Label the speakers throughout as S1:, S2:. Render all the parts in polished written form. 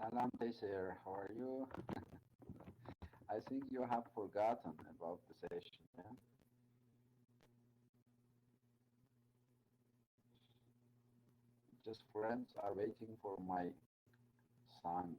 S1: Salam Taysir, how are you? I think you have forgotten about the session, yeah? Just friends are waiting for my songs.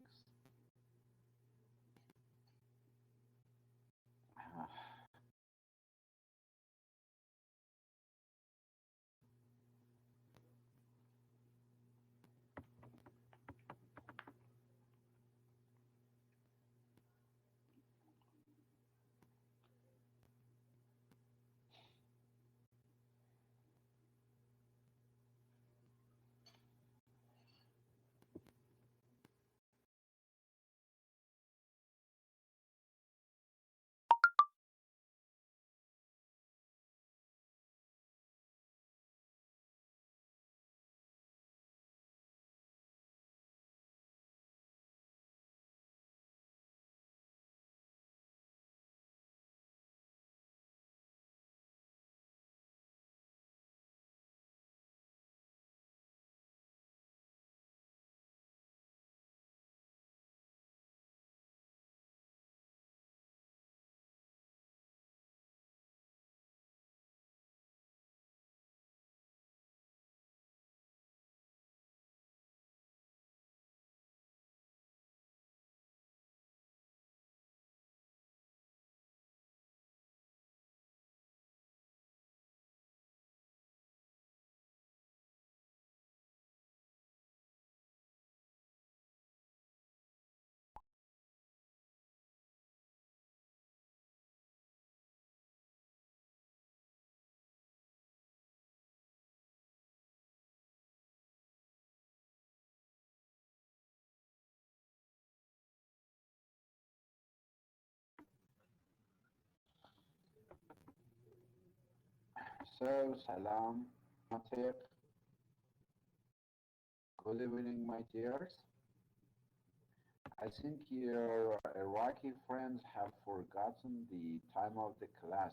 S1: So, salam, Matir. Good evening, my dears. I think your Iraqi friends have forgotten the time of the class.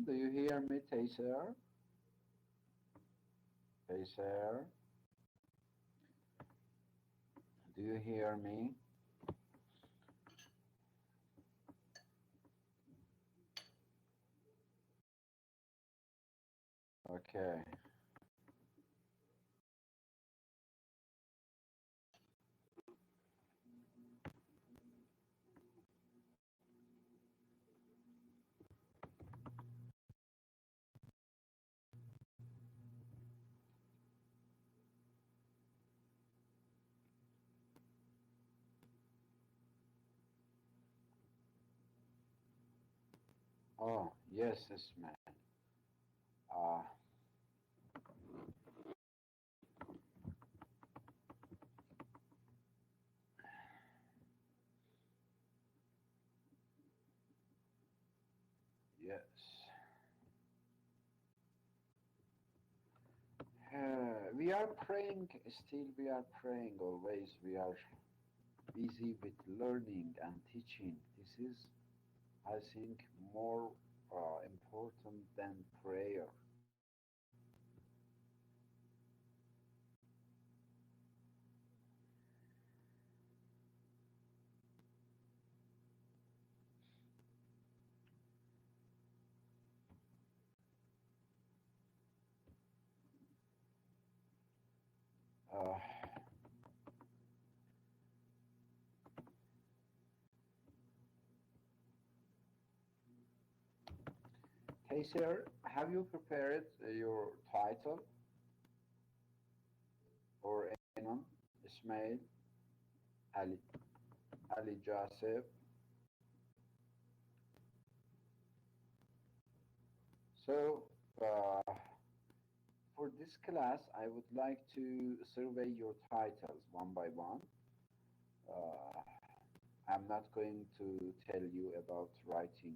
S1: Do you hear me, Taser? Taser, do you hear me? Okay. Oh, yes, Ismail. Uh, yes. We are praying, still we are praying always. We are busy with learning and teaching. This is, I think, more important than prayer. Uh, hey, sir, have you prepared your title or anyone? Ismail, Ali, Ali Joseph. So, uh, for this class, I would like to survey your titles one by one. Uh, I'm not going to tell you about writing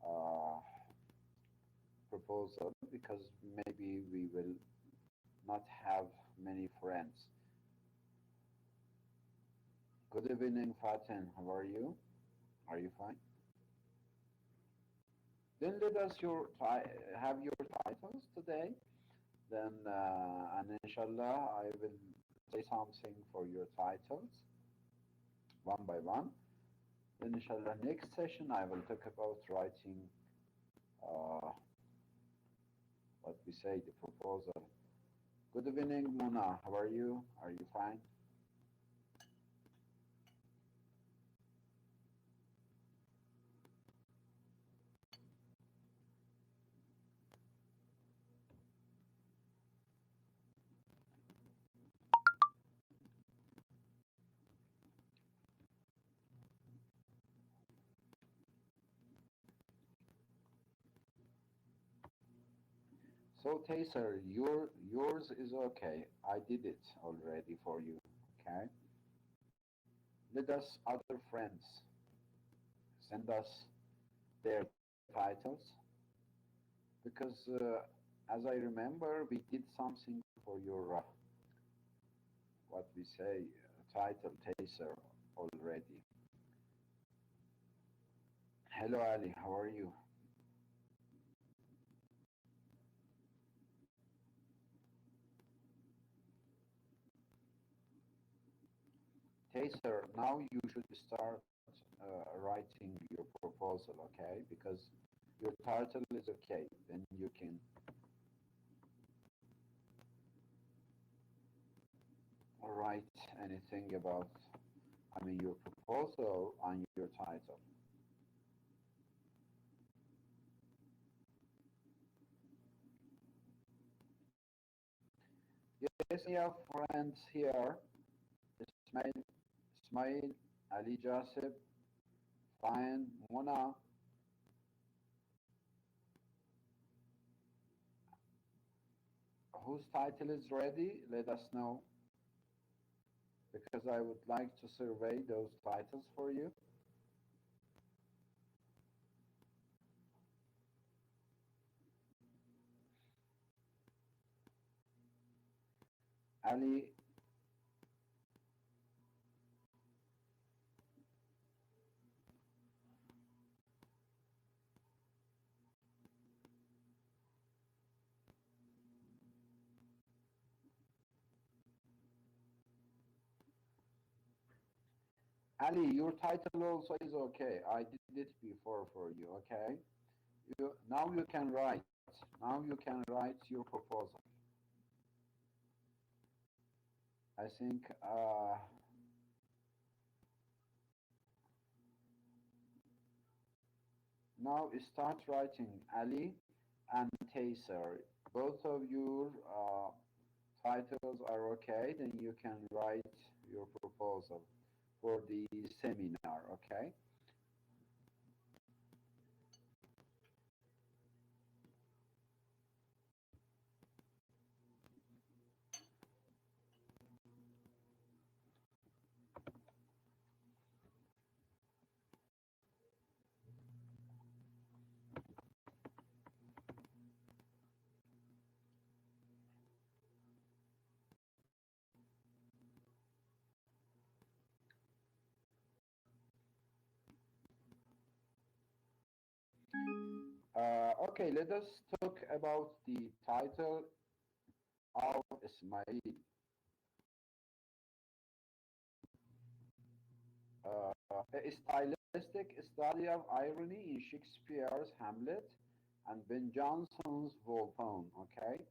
S1: uh, proposal because maybe we will not have many friends. Good evening, Fatin. How are you? Are you fine? Then let us have your titles today. Then, and inshallah, I will say something for your titles one by one. Then inshallah next session I will talk about writing uh, what we say, the proposal. Good evening, Mona. How are you? Are you fine? So Taser, yours is okay. I did it already for you. Okay. Let us other friends send us their titles because as I remember, we did something for your what we say title Taser already. Hello Ali, how are you? Taser, now you should start writing your proposal, okay? Because your title is okay, then you can write anything about, I mean, your proposal on your title. Yes, we have friends here. Ismail, Ismail, Ali Jasib, Fine, Mona. Whose title is ready? Let us know because I would like to survey those titles for you. Ali, Ali, your title also is okay. I did it before for you, okay? Now you can write. Now you can write your proposal. I think now start writing Ali and Taser. Both of your titles are okay, then you can write your proposal for the seminar, okay? Okay, let us talk about the title of Ismail. A stylistic study of irony in Shakespeare's Hamlet and Ben Jonson's Volpone, okay?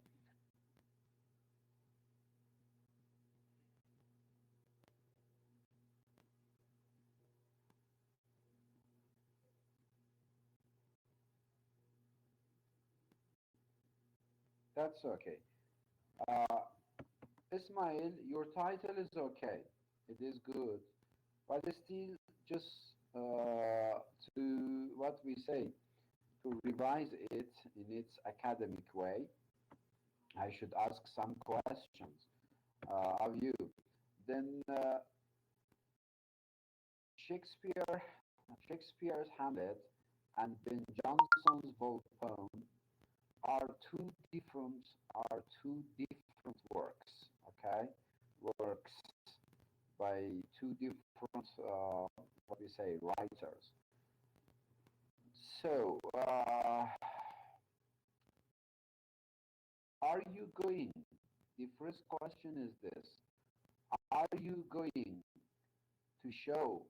S1: That's okay. Uh, Ismail, your title is okay. It is good. But still just to, what we say, to revise it in its academic way, I should ask some questions of you. Then Shakespeare, Shakespeare's Hamlet and Ben Jonson's Volpone are two different works. Okay, works by two different what we say writers. So, are you going? The first question is this: are you going to show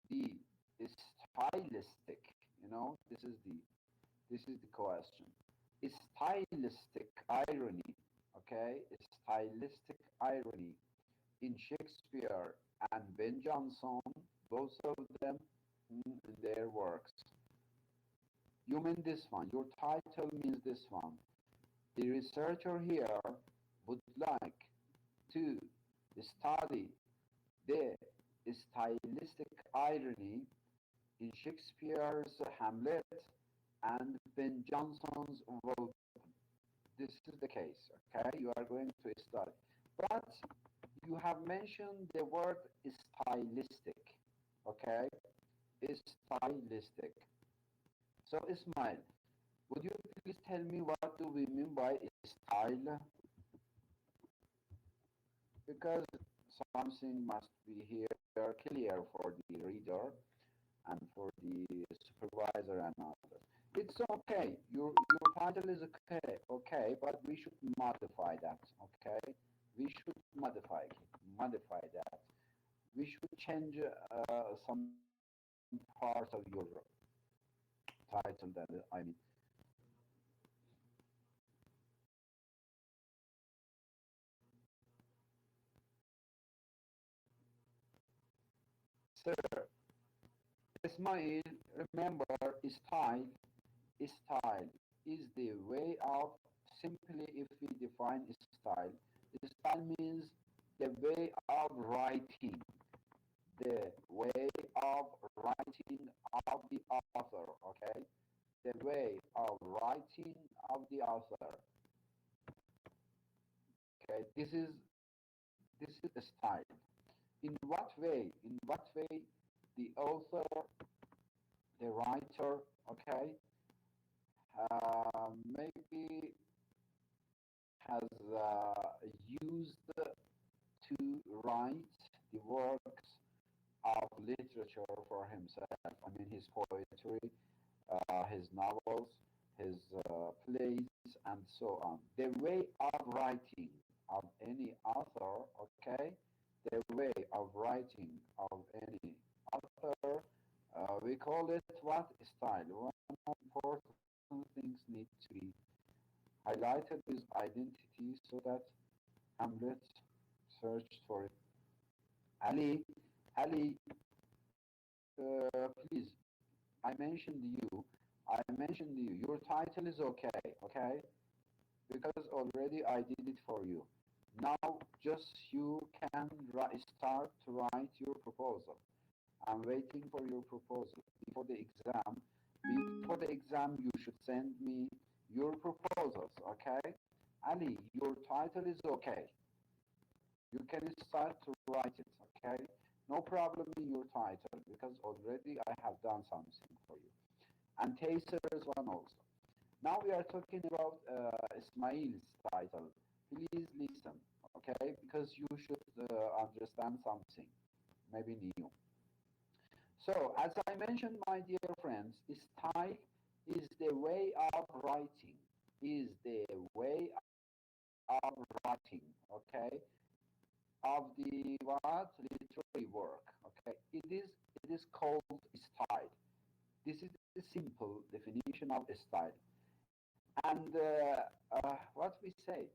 S1: the stylistic, this is the question. Stylistic irony, okay? Stylistic irony in Shakespeare and Ben Jonson, both of them in their works. You mean this one. Your title means this one. The researcher here would like to study the stylistic irony in Shakespeare's Hamlet and Ben Jonson's Wolfe. This is the case, okay? You are going to study. But you have mentioned the word stylistic, okay? Stylistic. So, Ismail, would you please tell me what do we mean by style? Because something must be here clear for the reader and for the supervisor and others. It's okay. Your title is okay, but we should modify that. Okay, we should modify that. We should change some part of your title. That I mean, sir, Ismail. Remember, style Style is the way of, simply if we define style, style means the way of writing, the way of writing of the author, okay? The way of writing of the author, okay? This is a style. In what way? In what way the author, the writer, okay, maybe has used to write the works of literature for himself. I mean, his poetry, his novels, his plays, and so on. The way of writing of any author, okay? The way of writing of any author, we call it what? Style. One important things need to be highlighted is identity so that Hamlet searched for it. Ali, Ali, please, I mentioned you. I mentioned you. Your title is okay, okay? Because already I did it for you. Now just you can start to write your proposal. I'm waiting for your proposal before the exam. Before the exam, you should send me your proposals, okay? Ali, your title is okay. You can start to write it, okay? No problem in your title because already I have done something for you. And Taser's one also. Now we are talking about Ismail's title. Please listen, okay? Because you should understand something, maybe new. So, as I mentioned, my dear friends, style is the way of writing, is the way of writing, okay, of the what literary work, okay. It is called style. This is the simple definition of style. And what we say,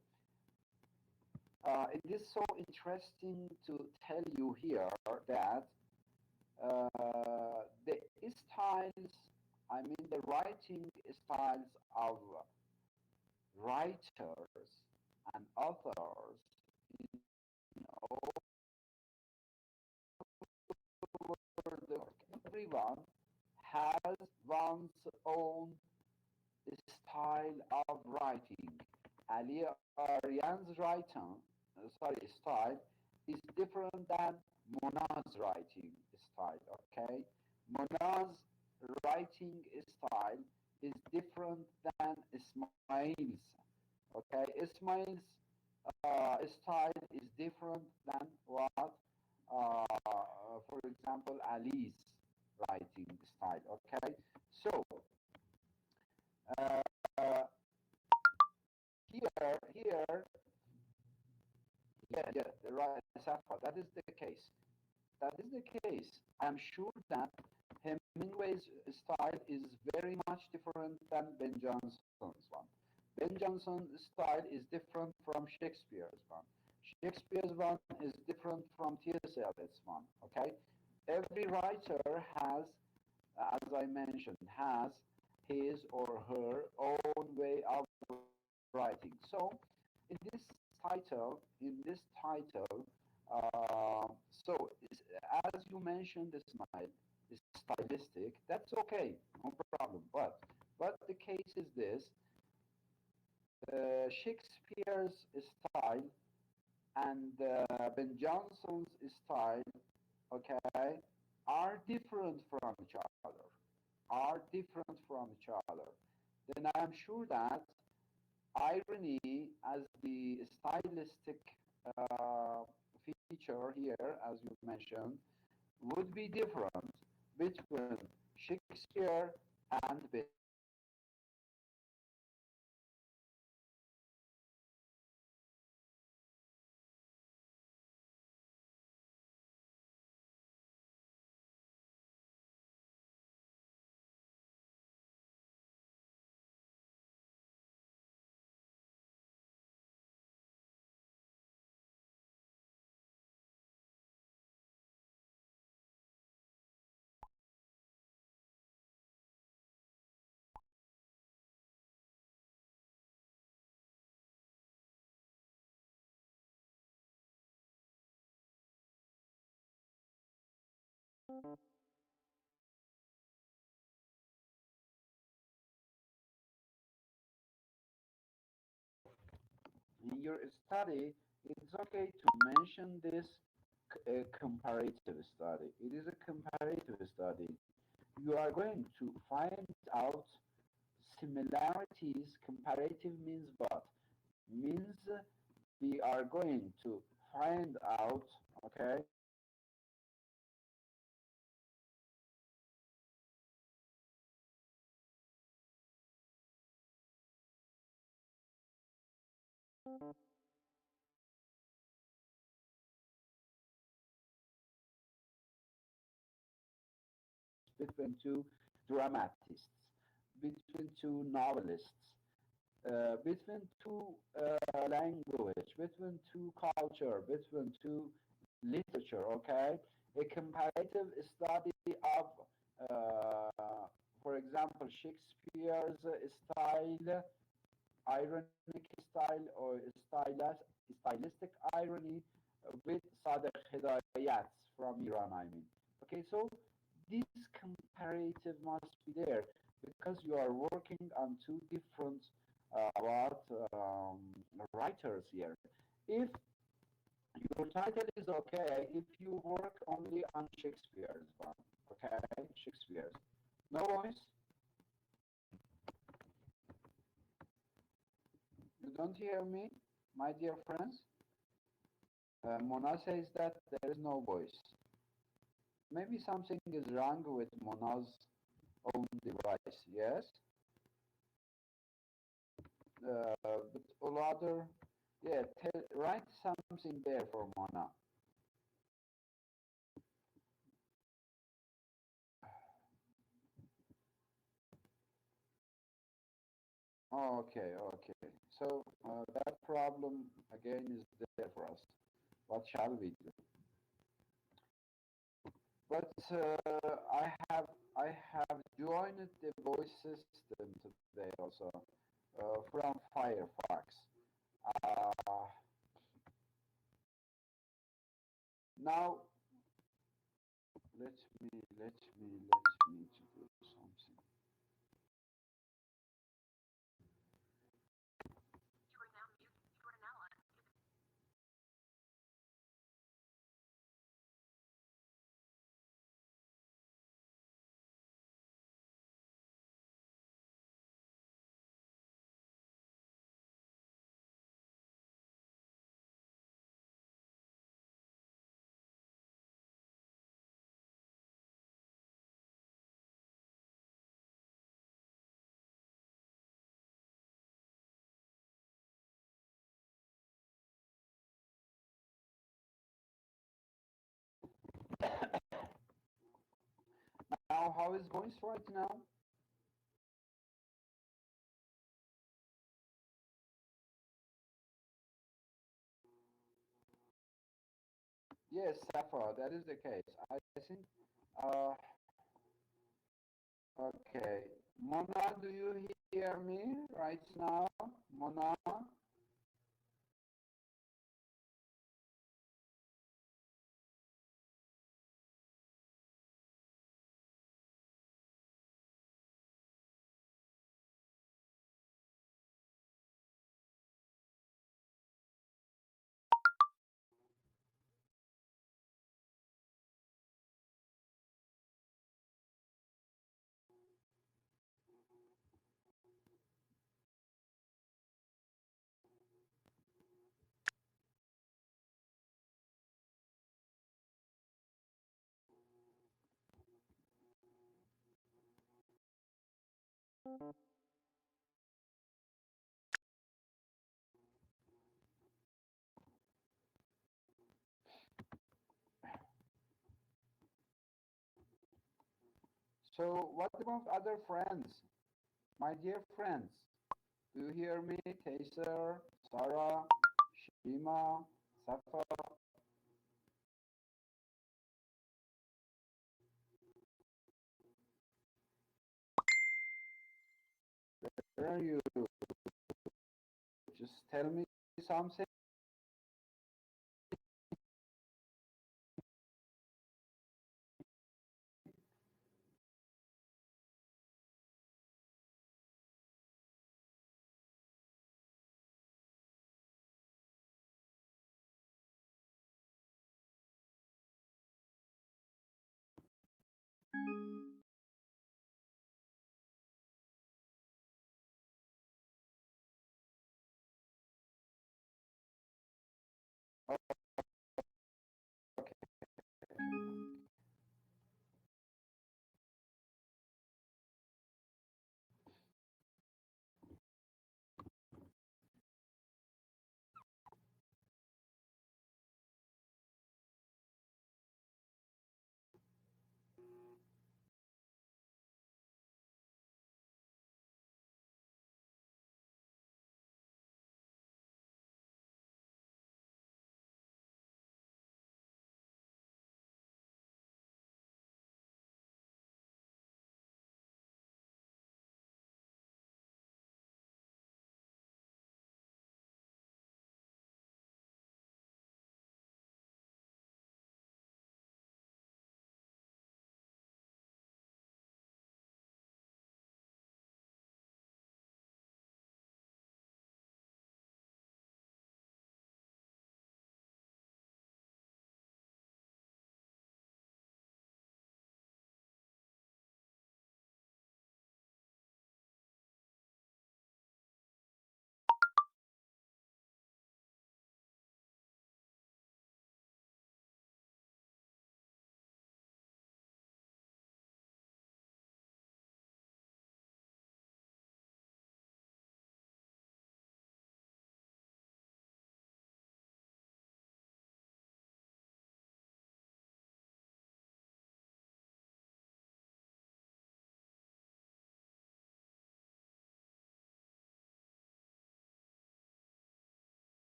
S1: it is so interesting to tell you here that the styles, I mean the writing styles of writers and authors in all over the world. Everyone has one's own style of writing. Ali Aryan's writing, style is different than Mona's writing style, okay? Mona's writing style is different than Ismail's, okay? Ismail's style is different than what, for example, Ali's writing style, okay? So, uh, here Yeah, yeah, right, Safa, that is the case. That is the case. I'm sure that Hemingway's style is very much different than Ben Jonson's one. Ben Jonson's style is different from Shakespeare's one. Shakespeare's one is different from T.S. Eliot's one. Okay, every writer has, as I mentioned, has his or her own way of writing. So in this in this title, uh, so as you mentioned, the smile is stylistic. That's okay, no problem. But the case is this: Shakespeare's style and Ben Jonson's style, okay, are different from each other. Are different from each other. Then I am sure that irony as the stylistic uh, feature here, as you mentioned, would be different between Shakespeare and Ben Jonson. In your study, it's okay to mention this comparative study. It is a comparative study. You are going to find out similarities. Comparative means what? Means we are going to find out, okay, between two dramatists, between two novelists, between two language, between two culture, between two literature, okay? A comparative study of, for example, Shakespeare's style, ironic style or stylistic irony with Sadr Hidayat from Iran, I mean. Okay, so this comparative must be there because you are working on two different what writers here. If your title is okay, if you work only on Shakespeare's one, okay, Shakespeare's. No voice? You don't hear me, my dear friends? Mona says that there is no voice. Maybe something is wrong with Mona's own device, yes? But all other, yeah, write something there for Mona. Okay, okay. So that problem again is there for us. What shall we do? But I have joined the voice system today also from Firefox. Uh, now let me to do something. how is voice right now? Yes, Safa, that is the case. I think, uh, okay. Mona, do you hear me right now? Mona? So what about other friends? My dear friends, do you hear me? Taser, Sarah, Shima, Safa? Where are you? Just tell me something.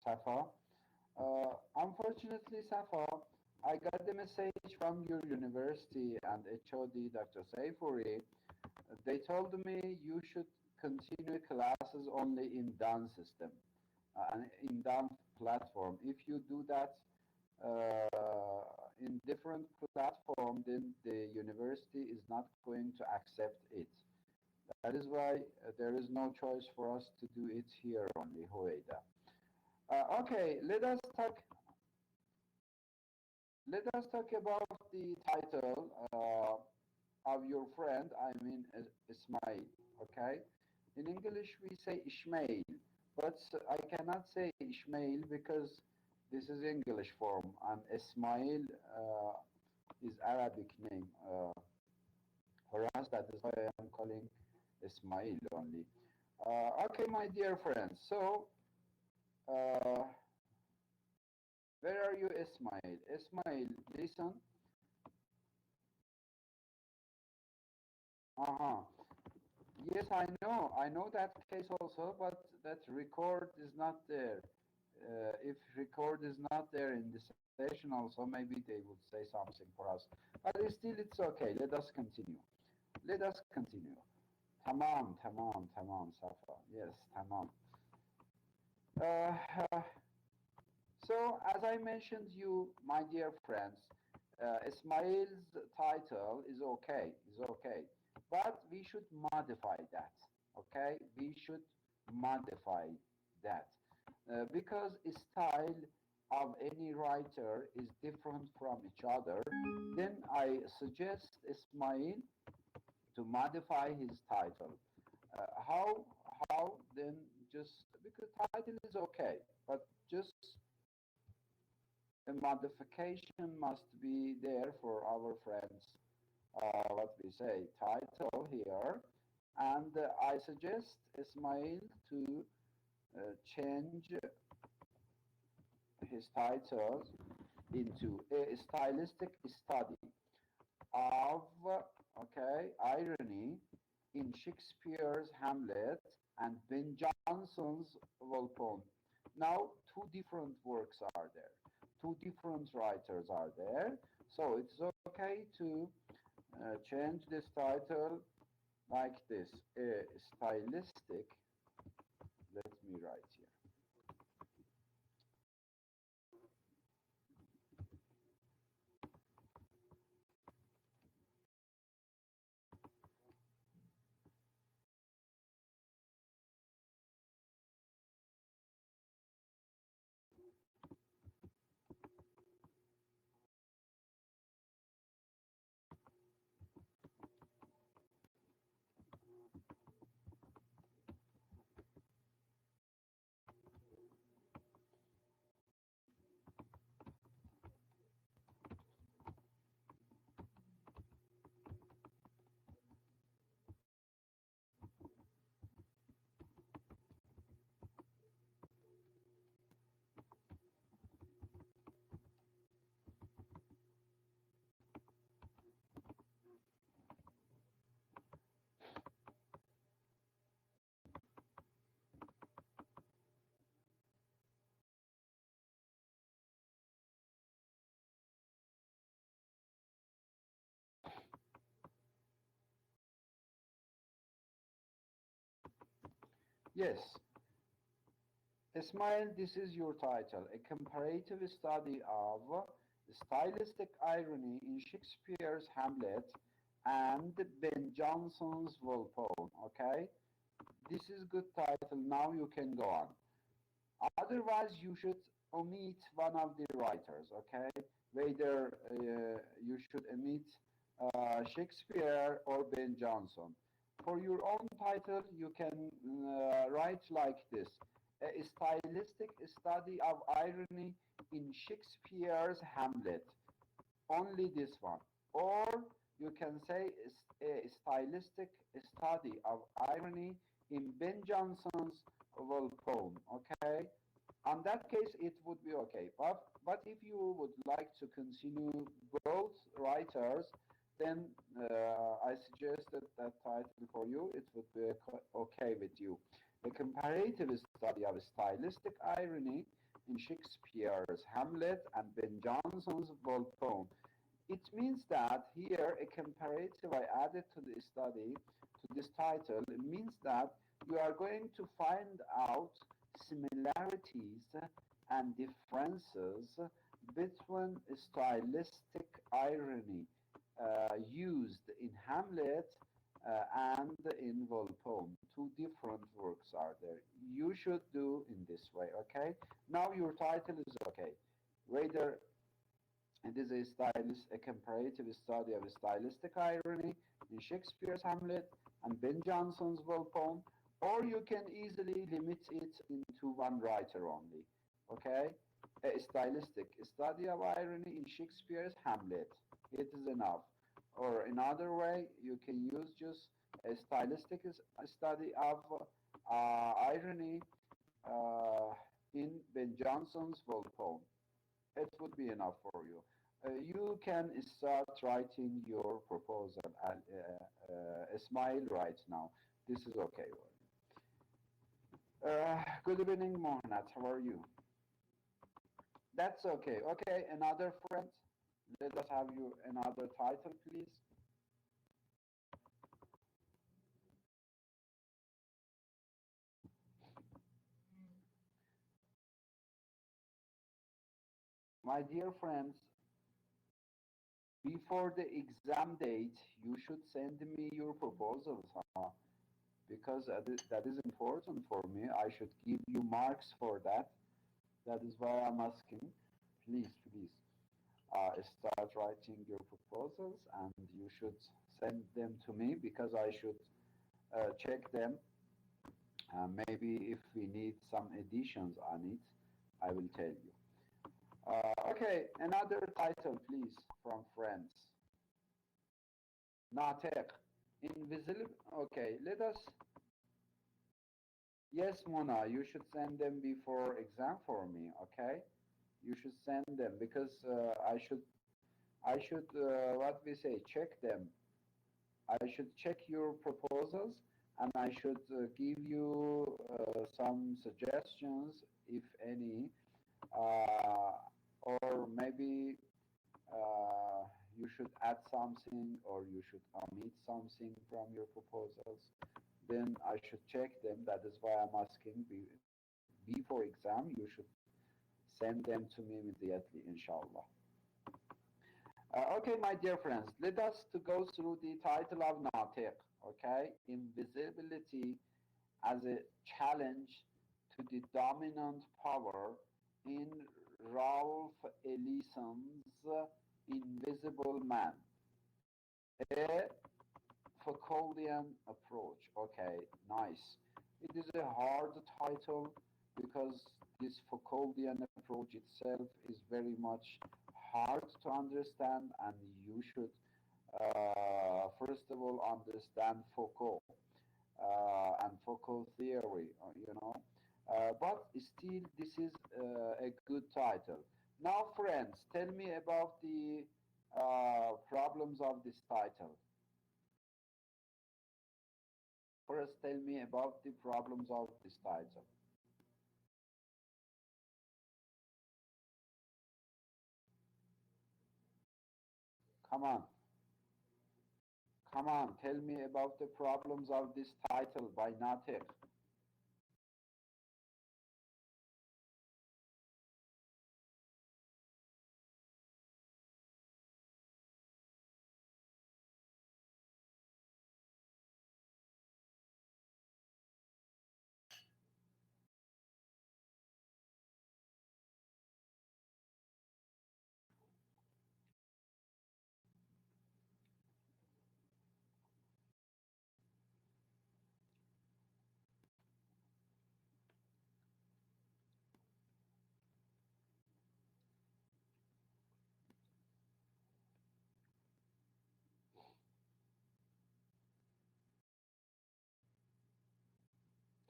S1: Safa. Unfortunately, Safa, I got the message from your university and HOD, Dr. Saifuri. They told me you should continue classes only in done system, in done platform. If you do that in different platform, then the university is not going to accept it. That is why there is no choice for us to do it here only, Hoeda. Okay, let us talk about the title of your friend. I mean Ismail. Okay, in English we say Ishmael, but I cannot say Ishmael because this is English form, and Ismail is Arabic name. For us, that is why I am calling Ismail only. Okay, my dear friends. So, uh, where are you, Ismail? Ismail, listen. Uh-huh. Yes, I know. I know that case also, but that record is not there. If record is not there in the session also, maybe they would say something for us. But still, it's okay. Let us continue. Let us continue. Tamam, tamam, tamam, Safa. Yes, tamam. Uh, So, as I mentioned you, my dear friends, Ismail's title is okay, but we should modify that, okay? We should modify that because style of any writer is different from each other. Then I suggest Ismail to modify his title. How? How? Then just because title is okay, but just a modification must be there for our friends, what we say, title here. And I suggest Ismail to change his title into a stylistic study of, okay, irony in Shakespeare's Hamlet and Ben Jonson's Volpone. Now, two different works are there. Two different writers are there. So it's okay to change this title like this. Stylistic, let me write here. Yes, Ismail, this is your title, a comparative study of stylistic irony in Shakespeare's Hamlet and Ben Jonson's Volpone, okay? This is good title, now you can go on. Otherwise, you should omit one of the writers, okay? Whether you should omit Shakespeare or Ben Jonson. For your own title, you can write like this: a stylistic study of irony in Shakespeare's Hamlet. Only this one. Or you can say a stylistic study of irony in Ben Jonson's poem. Okay? On that case, it would be okay. But if you would like to continue both writers, then I suggested that title for you. It would be okay with you. A comparative study of stylistic irony in Shakespeare's Hamlet and Ben Jonson's Volpone. It means that here a comparative I added to the study, to this title, it means that you are going to find out similarities and differences between stylistic irony used in Hamlet and in Volpone. Two different works are there. You should do in this way, okay? Now your title is okay. Whether it is a comparative study of stylistic irony in Shakespeare's Hamlet and Ben Jonson's Volpone, or you can easily limit it into one writer only. Okay? A stylistic study of irony in Shakespeare's Hamlet. It is enough. Or another way, you can use just a stylistic study of irony uh, in Ben Jonson's Volpone. It would be enough for you. You can start writing your proposal. Smile right now. This is okay. Good evening, Mohnat. How are you? That's okay. Okay, another friend. Let us have you another title, please. My dear friends, before the exam date, you should send me your proposals, huh? Because that is important for me. I should give you marks for that. That is why I'm asking. Please, start writing your proposals and you should send them to me because I should check them. Maybe if we need some additions on it, I will tell you. Okay, another title, please, from friends. Natek. Invisible. Okay, let us. Yes, Mona, you should send them before exam for me. Okay, you should send them because I should what we say check them. I should check your proposals and I should give you some suggestions if any, or maybe you should add something or you should omit something from your proposals. Then I should check them. That is why I'm asking. Before exam, you should send them to me immediately, inshallah. Okay, my dear friends, let us to go through the title of Natiq, okay? Invisibility as a challenge to the dominant power in Ralph Ellison's Invisible Man, a Foucauldian approach. Okay, nice. It is a hard title because this Foucauldian approach itself is very much hard to understand, and you should first of all understand Foucault and Foucault theory, but still, this is a good title. Now, friends, tell me about the problems of this title. First, tell me about the problems of this title. Come on, come on, tell me about the problems of this title by Natif.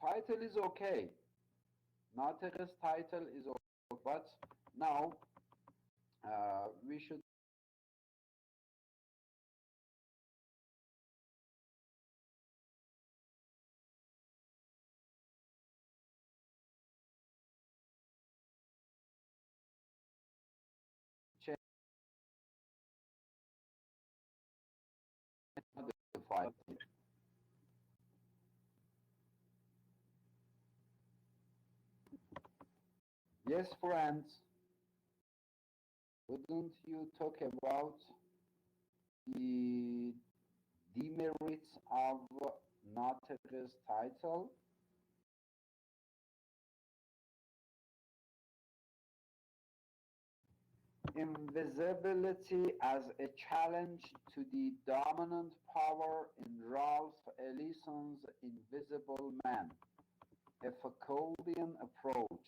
S1: Title is okay. Natif's title is okay, but now we should modified it. Yes, friends, wouldn't you talk about the demerits of Nautica's title? Invisibility as a challenge to the dominant power in Ralph Ellison's Invisible Man, a Foucauldian approach.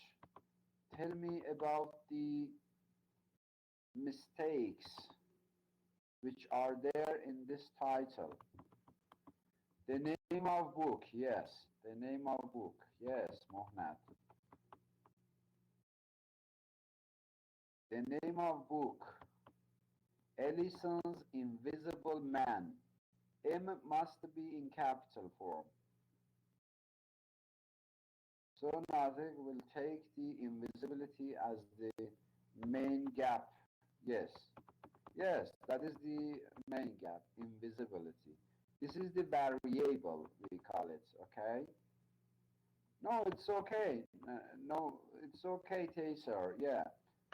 S1: Tell me about the mistakes which are there in this title. The name of book, yes. The name of book, yes, Mohnat. The name of book, Ellison's Invisible Man. M must be in capital form. So Nazik will take the invisibility as the main gap. Yes. Yes, that is the main gap, invisibility. This is the variable, we call it, okay? No, it's okay. No, it's okay, Taser. Yeah,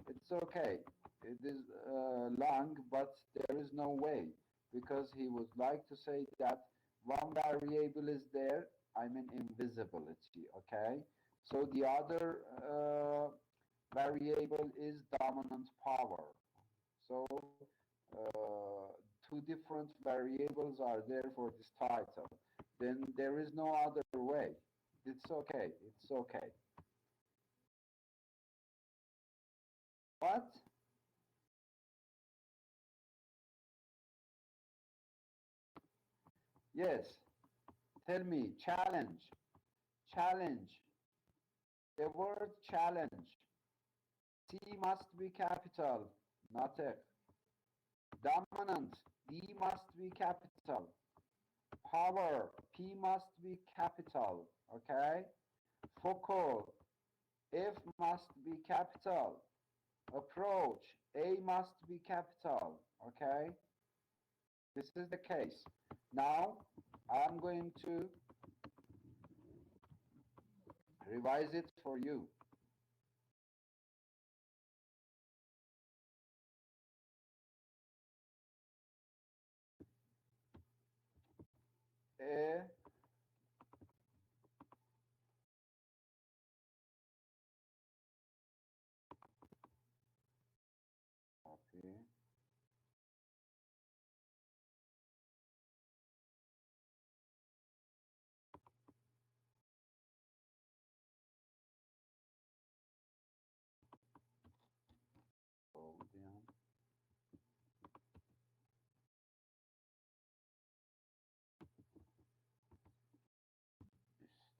S1: it's okay. It is long, but there is no way because he would like to say that one variable is there, I mean invisibility, okay? So the other variable is dominant power. So two different variables are there for this title. Then there is no other way. It's okay. It's okay. What? Yes. Tell me. Challenge. Challenge. The word challenge. C must be capital, not F. Dominant. D must be capital. Power. P must be capital. Okay? Focal. F must be capital. Approach. A must be capital. Okay? This is the case. Now, I'm going to revise it for you. A, copy, hold down,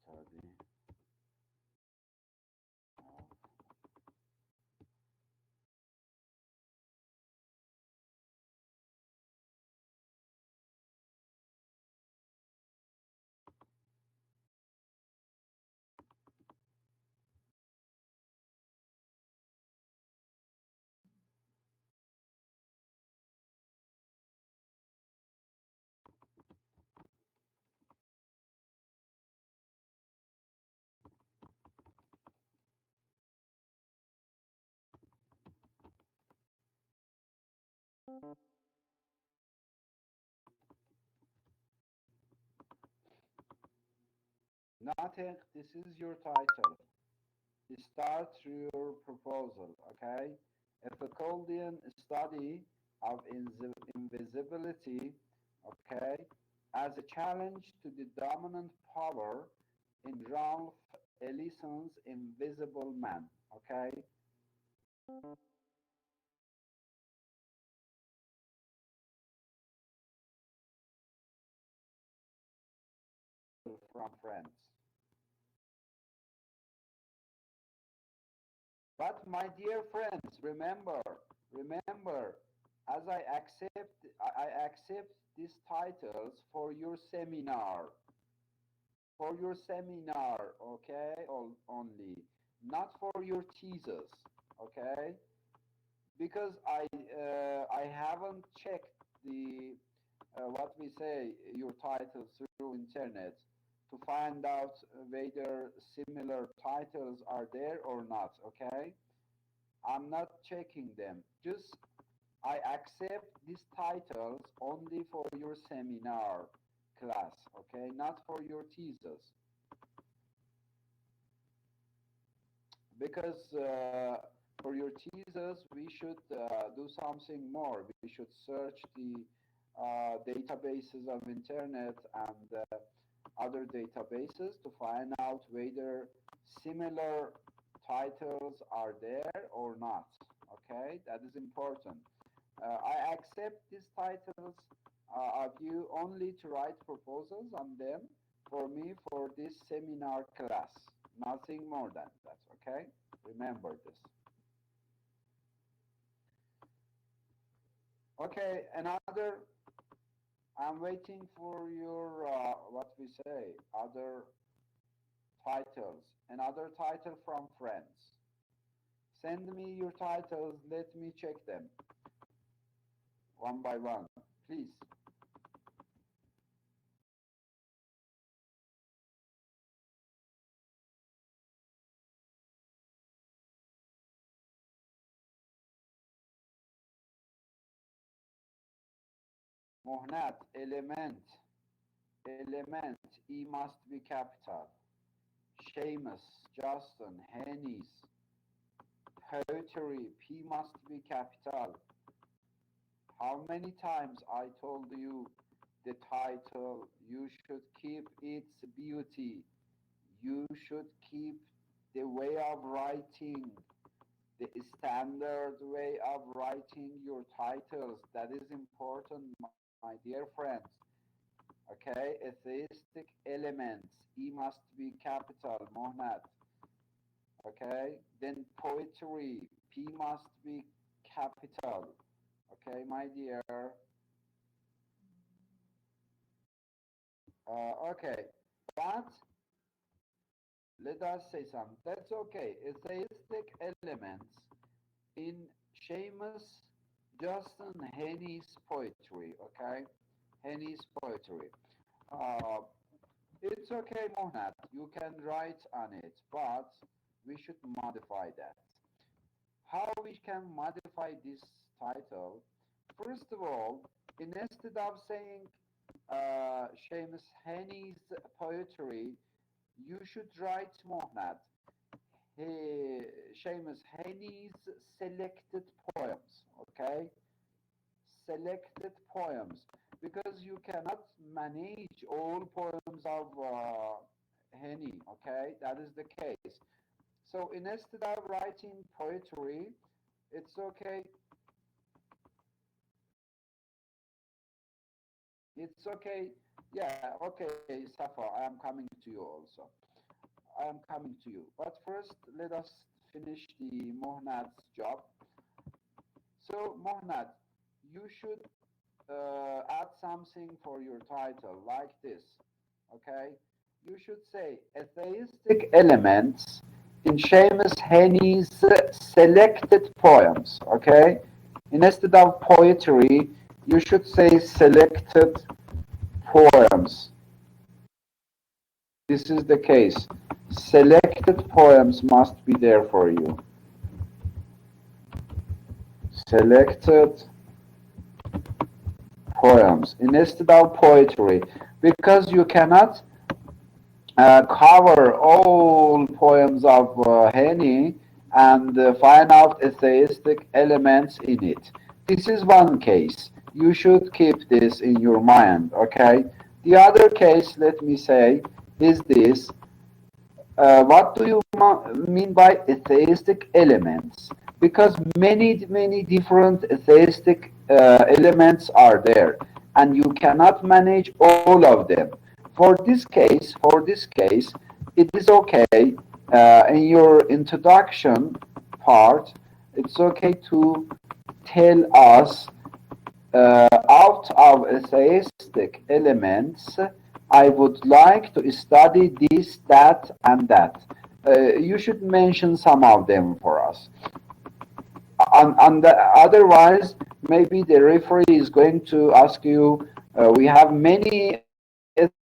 S1: study of nothing. This is your title. Start your proposal, okay? A Foucauldian study of invisibility, okay, as a challenge to the dominant power in Ralph Ellison's Invisible Man, okay? From friends. But my dear friends, remember, as I accept these titles for your seminar, okay, only, not for your thesis, okay, because I haven't checked the what we say, your titles through internet to find out whether similar titles are there or not, okay? I'm not checking them. Just I accept these titles only for your seminar class, okay? Not for your thesis. Because for your thesis, we should do something more. We should search the databases of internet and other databases to find out whether similar titles are there or not. Okay, that is important. I accept these titles of you only to write proposals on them for me for this seminar class. Nothing more than that. Okay, remember this. Okay, another. I'm waiting for your what we say other titles. Another title from friends. Send me your titles. Let me check them one by one, please. Muhnat, element, E must be capital. Seamus, Justin, Henny's, poetry, P must be capital. How many times I told you the title, you should keep its beauty. You should keep the way of writing, the standard way of writing your titles. That is important, my dear friends. Okay, atheistic elements, E must be capital, Mohnad. Okay, then poetry, P must be capital. Okay, my dear. Okay, but let us say something. That's okay. Atheistic elements in Seamus Justin Henny's poetry. Okay, Henny's poetry. Uh, it's okay, Mohnad. You can write on it, but we should modify that. How we can modify this title? First of all, instead of saying Seamus Henny's poetry, you should write Mohnad. He, Seamus Henny's selected poems, okay? Selected poems, because you cannot manage all poems of Henny, okay? That is the case. So instead of writing poetry, it's okay. It's okay. Yeah, okay, Safa, I am coming to you also. I am coming to you. But first, let us finish the Mohnad's job. So, Mohnad, you should add something for your title, like this. Okay? You should say atheistic elements in Seamus Henny's selected poems. Okay? Instead of poetry, you should say selected poems. This is the case. Selected poems must be there for you. Selected poems instead of poetry, because you cannot cover all poems of Henny and find out atheistic elements in it. This is one case. You should keep this in your mind, okay? The other case, let me say, is this. What do you mean by atheistic elements? Because many different atheistic elements are there, and you cannot manage all of them. For this case, it is okay. In your introduction part, it's okay to tell us out of atheistic elements, I would like to study this, that, and that. You should mention some of them for us. Otherwise, maybe the referee is going to ask you We have many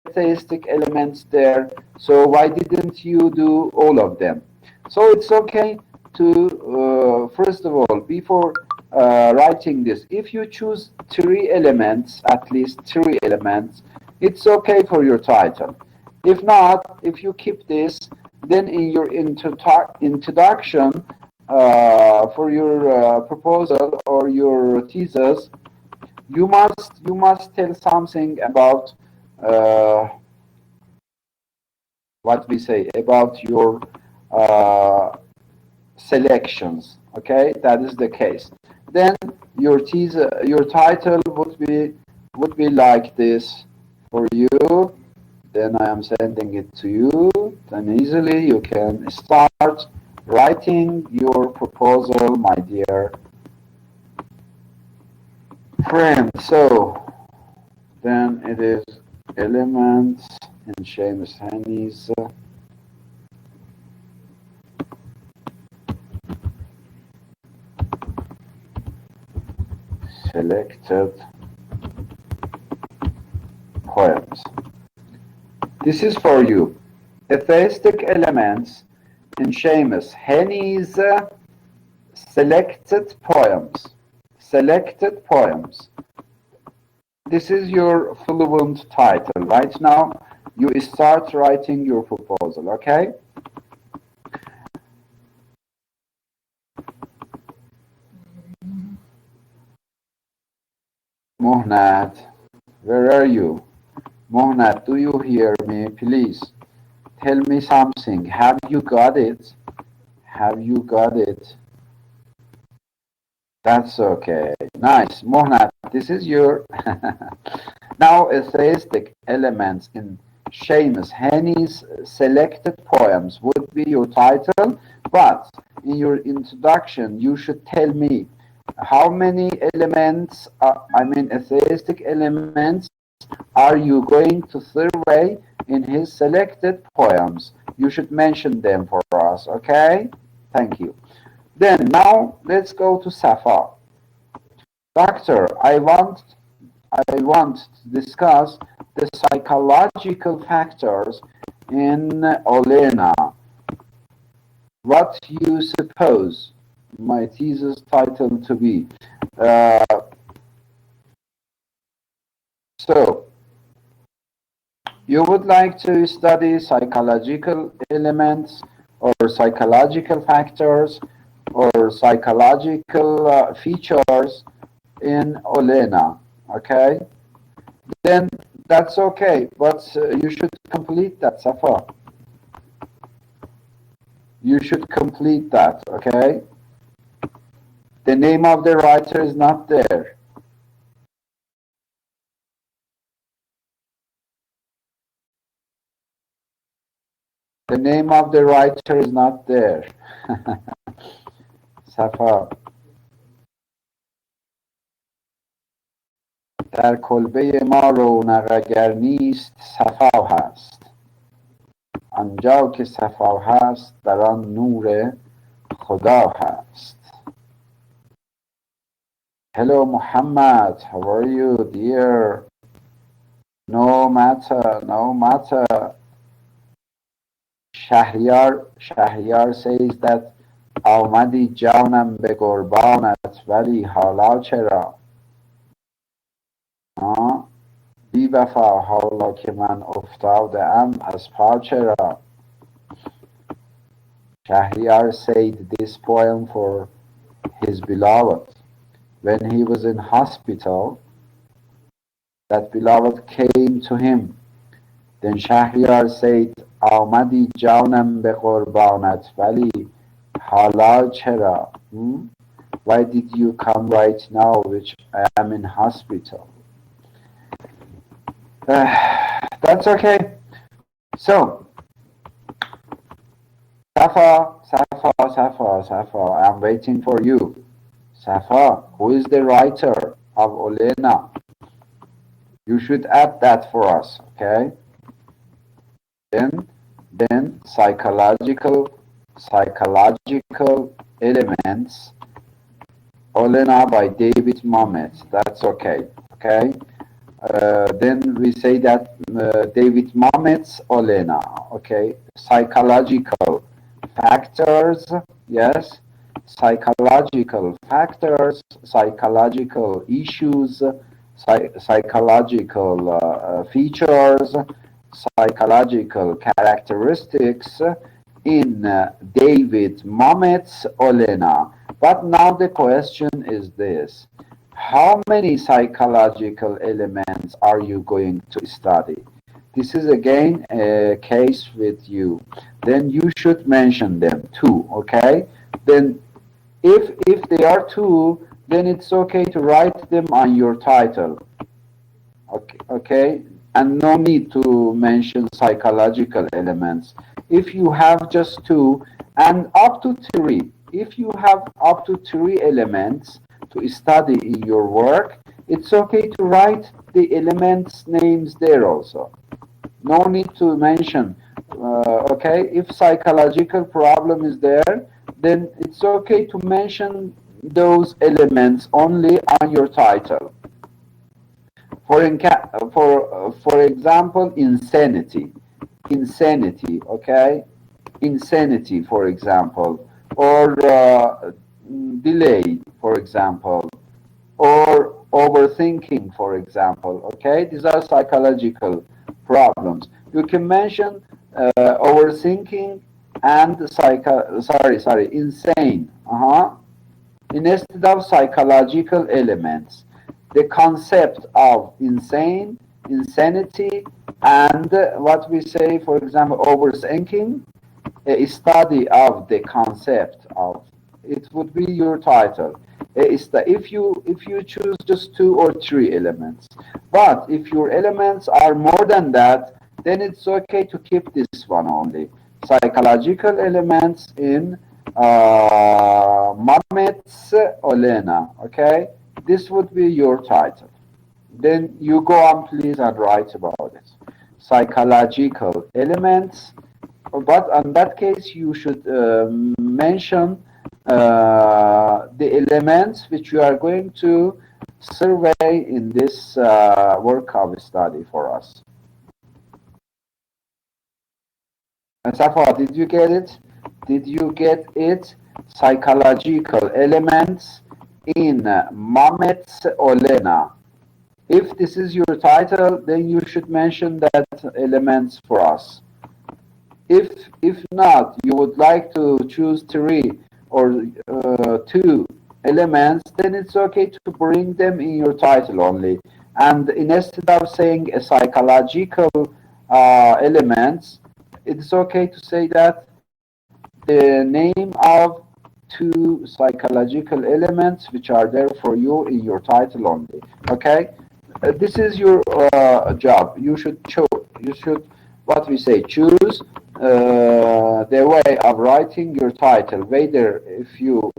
S1: atheistic elements there, so why didn't you do all of them? So it's okay to, first of all, before writing this, if you choose three elements, at least three elements, it's okay for your title. If not, if you keep this, then in your introduction for your proposal or your thesis, you must tell something about uh, what we say about your uh, selections. Okay, that is the case. Then your teaser, your title would be like this for you. Then I am sending it to you. Then easily you can start writing your proposal, my dear friend. So then it is elements in Seamus Haney's selected poems. This is for you. Atheistic elements in Seamus Haney's selected poems. Selected poems. This is your fluent title. Right now, you start writing your proposal, okay? Mohnad, where are you? Mohnad, do you hear me? Please tell me something. Have you got it? Have you got it? That's okay. Nice. Mohnad, this is your now atheistic elements in Seamus Haney's selected poems would be your title, but in your introduction you should tell me how many elements, atheistic elements, are you going to survey in his selected poems? You should mention them for us, okay? Thank you. Then now let's go to Safa. Doctor, I want to discuss the psychological factors in Olena. What you suppose my thesis title to be? Uh, so, you would like to study psychological elements or psychological factors or psychological features in Olena, okay? Then that's okay, but you should complete that, Safa. You should complete that, okay? The name of the writer is not there. The name of the writer is not there. Safa. در کلبه ما رونق اگر نیست صفا هست. آنجا که صفا هست در آن نور خدا هست. Hello Muhammad, how are you dear? No matter, no matter. شهریار says that آمدی جانم به قربانت ولی حالا چرا؟ بی وفا حالا که من افتاده ام از پا چرا؟ Shahryar said this poem for his beloved. When he was in hospital, that beloved came to him. Then Shahryar said, آمدی جانم به قربانت ولی حالا چرا? Why did you come right now which I am in hospital? That's okay. So, Safa, I'm waiting for you. Safa, who is the writer of Olena? You should add that for us, okay? Then psychological elements. Olena by David Mamet. That's okay. Okay. then we say that David Mamet's Olena, okay, psychological factors, yes, psychological factors, psychological issues, psychological features, psychological characteristics in David Mamet's Olena. But now the question is this: how many psychological elements are you going to study? This is again a case with you. Then you should mention them two, okay? Then if they are two, then it's okay to write them on your title. Okay, okay, and no need to mention psychological elements. If you have just two and up to three, if you have up to three elements to study in your work, it's okay to write the elements names there also. No need to mention. Okay, if psychological problem is there, then it's okay to mention those elements only on your title. For example, insanity, okay, insanity, for example, or delay, for example, or overthinking, for example, okay. These are psychological problems. You can mention overthinking and insane, instead of psychological elements. The concept of insanity, and what we say, for example, overthinking, a study of the concept of, it would be your title. If you choose just two or three elements, but if your elements are more than that, then it's okay to keep this one only. Psychological elements in Mamet's Olena, okay? This would be your title. Then you go on, please, and write about it. Psychological elements, but in that case, you should mention the elements which you are going to survey in this work of study for us. And Safa, did you get it? Did you get it? Psychological elements in Mamet's Olena. If this is your title, then you should mention that elements for us. If not, you would like to choose three or two elements, then it's okay to bring them in your title only. And instead of saying a psychological elements, it's okay to say that the name of two psychological elements which are there for you in your title only. Okay, this is your job. You should what we say, choose the way of writing your title. Whether if you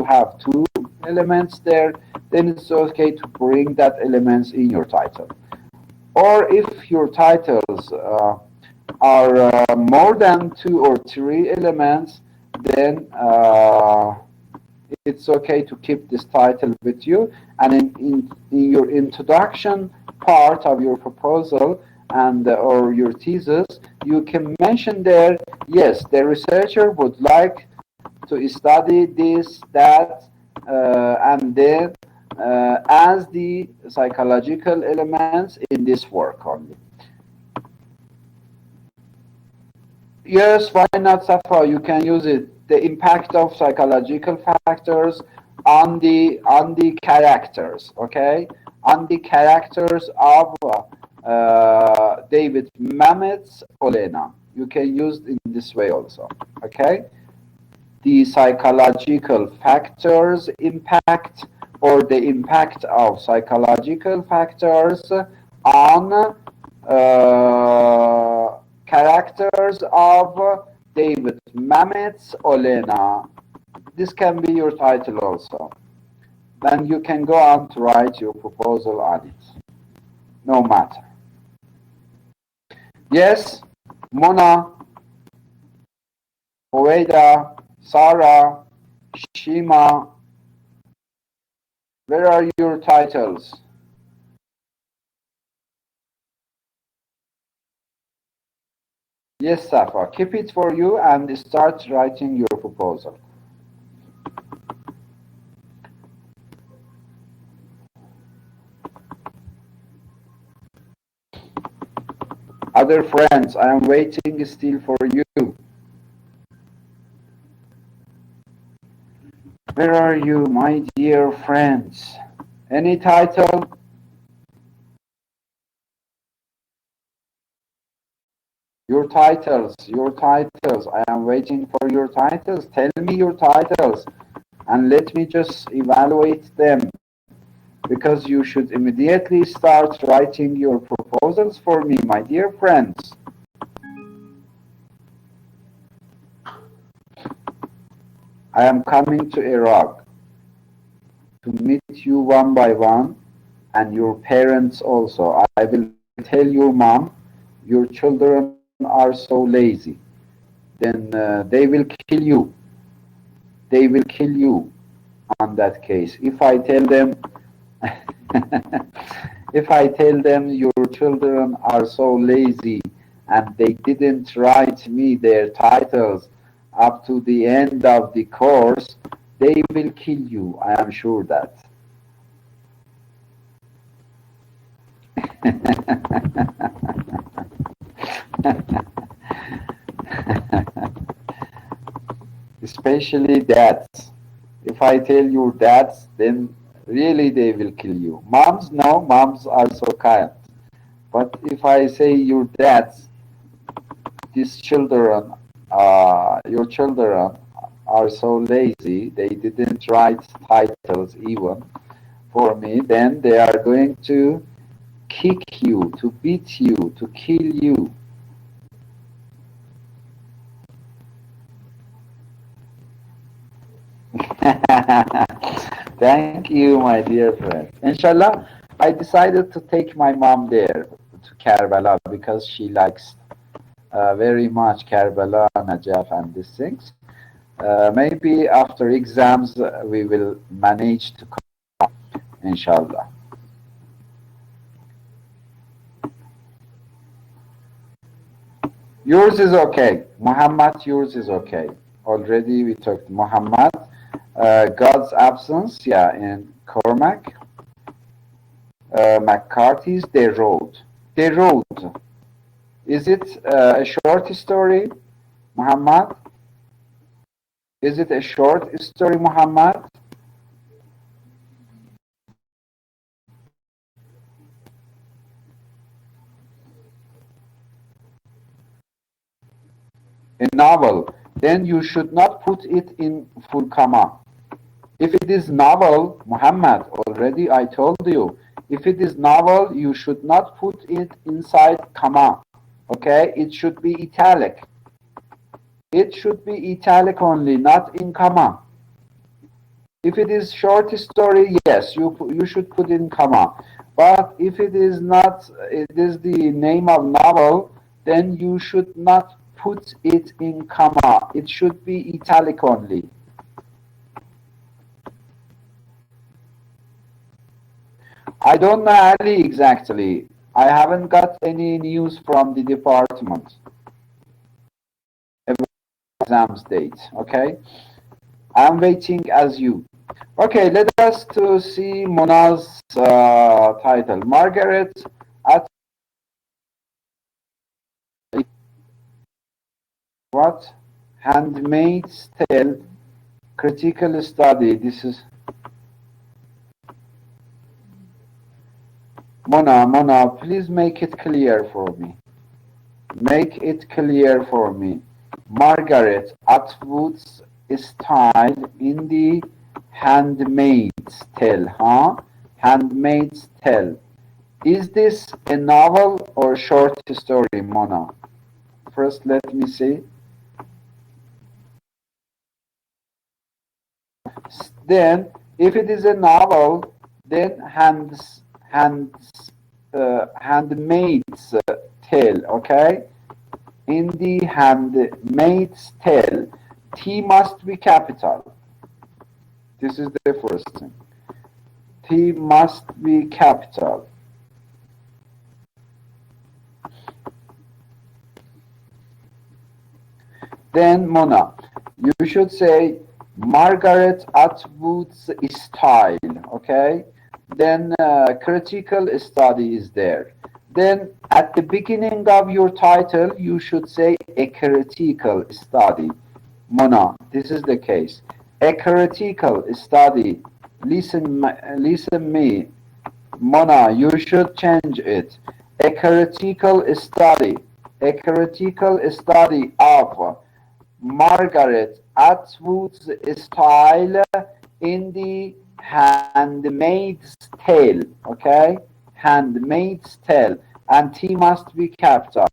S1: have two elements there, then it's okay to bring that elements in your title. Or if your titles are more than two or three elements, then it's okay to keep this title with you. And in your introduction part of your proposal and or your thesis, you can mention there, yes, the researcher would like to study this, that, and then as the psychological elements in this work only. Yes, why not, Safa? You can use it. The impact of psychological factors on the characters, okay? On the characters of David Mamet's Olena. You can use it in this way also, okay? The psychological factors impact, or the impact of psychological factors on characters of David Mamet's Olena. This can be your title also. Then you can go on to write your proposal on it. No matter. Yes, Mona, Howeida, Sarah, Shima, where are your titles? Yes, Safa, keep it for you and start writing your proposal. Other friends, I am waiting still for you. Where are you, my dear friends? Any title? Your titles, your titles. I am waiting for your titles. Tell me your titles and let me just evaluate them because you should immediately start writing your proposals for me, my dear friends. I am coming to Iraq to meet you one by one and your parents also. I will tell your mom, your children are so lazy. Then they will kill you. They will kill you on that case. If I tell them, if I tell them your children are so lazy and they didn't write me their titles up to the end of the course, they will kill you. I am sure that. Especially dads. If I tell your dads, then really they will kill you. Moms, no, moms are so kind. But if I say your dads, these children, your children are so lazy, they didn't write titles even for me, then they are going to kick you, to beat you, to kill you. Thank you, my dear friend. Inshallah, I decided to take my mom there to Karbala because she likes very much Karbala, Najaf, and these things. Maybe after exams we will manage to come, inshallah. Yours is okay. Muhammad, yours is okay. Already we talked Muhammad. God's absence, yeah, in Cormac. McCarthy's They Wrote. They Wrote. Is it a short story, Muhammad? Is it a short story, Muhammad? A novel? Then you should not put it in full comma. If it is novel, Muhammad, already I told you, if it is novel, you should not put it inside comma. Okay? It should be italic. It should be italic only, not in comma. If it is short story, yes, you should put in comma. But if it is not, it is the name of novel, then you should not put it in comma. It should be italic only. I don't know Ali exactly. I haven't got any news from the department about exams date. Okay, I'm waiting as you. Okay, let us to see Mona's title. Margaret at what? Handmaid's Tale, critical study. This is Mona, please make it clear for me. Make it clear for me. Margaret Atwood's style in the Handmaid's Tale, huh? Handmaid's Tale. Is this a novel or short story, Mona? First, let me see. Then, if it is a novel, then Handmaid's Tale, okay? In the Handmaid's Tale, T must be capital. This is the first thing. T must be capital. Then Mona, you should say Margaret Atwood's style, okay? Then critical study is there. Then at the beginning of your title, you should say a critical study. Mona, this is the case. A critical study. Listen me. Mona, you should change it. A critical study. A critical study of Margaret Atwood's style in the Handmaid's Tale. Okay? Handmaid's Tale. And T must be capital.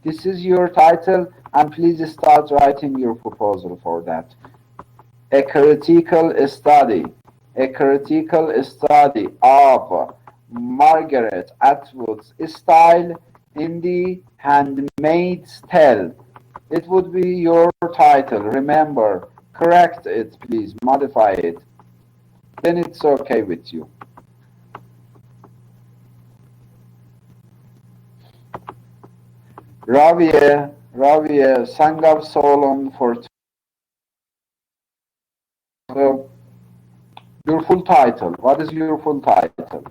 S1: This is your title, and please start writing your proposal for that. A critical study. A critical study of Margaret Atwood's style in the Handmaid's Tale. It would be your title. Remember, correct it, please, modify it. Then it's okay with you. Ravier, Song of Solomon for your full title. What is your full title?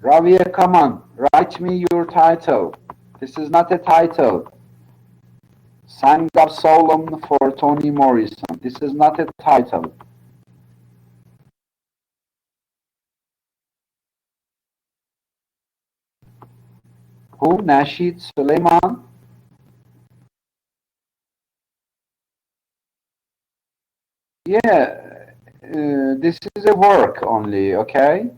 S1: Ravier, come on, write me your title. This is not a title. Song of Solomon for Toni Morrison. This is not a title. Who? Nasheed Suleiman? Yeah, this is a work only, okay?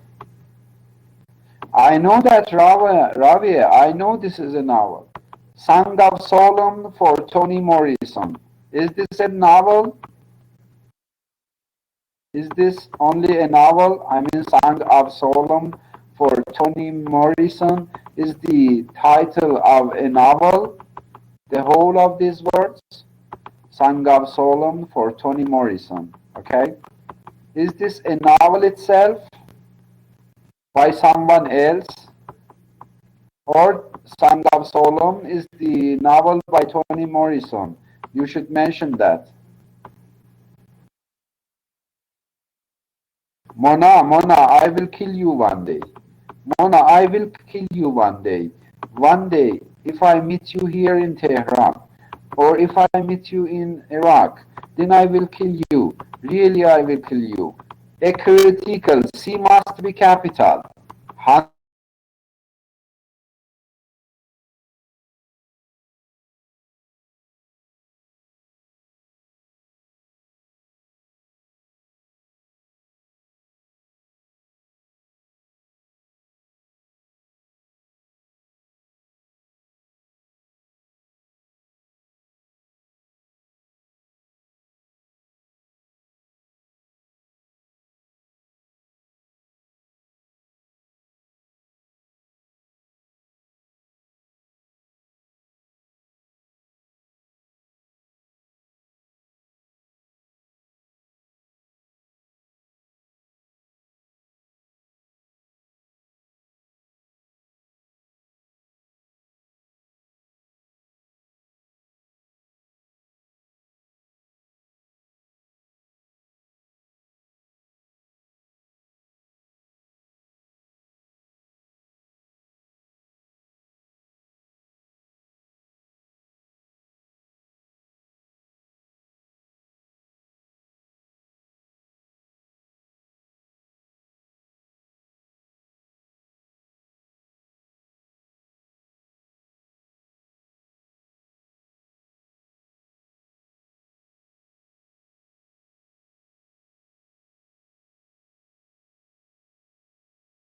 S1: I know that, Rabia, I know this is a novel. Song of Solomon for Toni Morrison. Is this a novel? Is this only a novel? I mean, Song of Solomon for Toni Morrison is the title of a novel? The whole of these words? Song of Solomon for Toni Morrison. Okay? Is this a novel itself by someone else? Or Song of Solomon is the novel by Toni Morrison? You should mention that. Mona, I will kill you one day. Mona, I will kill you one day. One day, if I meet you here in Tehran, or if I meet you in Iraq, then I will kill you. Really, I will kill you. A critical, C must be capital.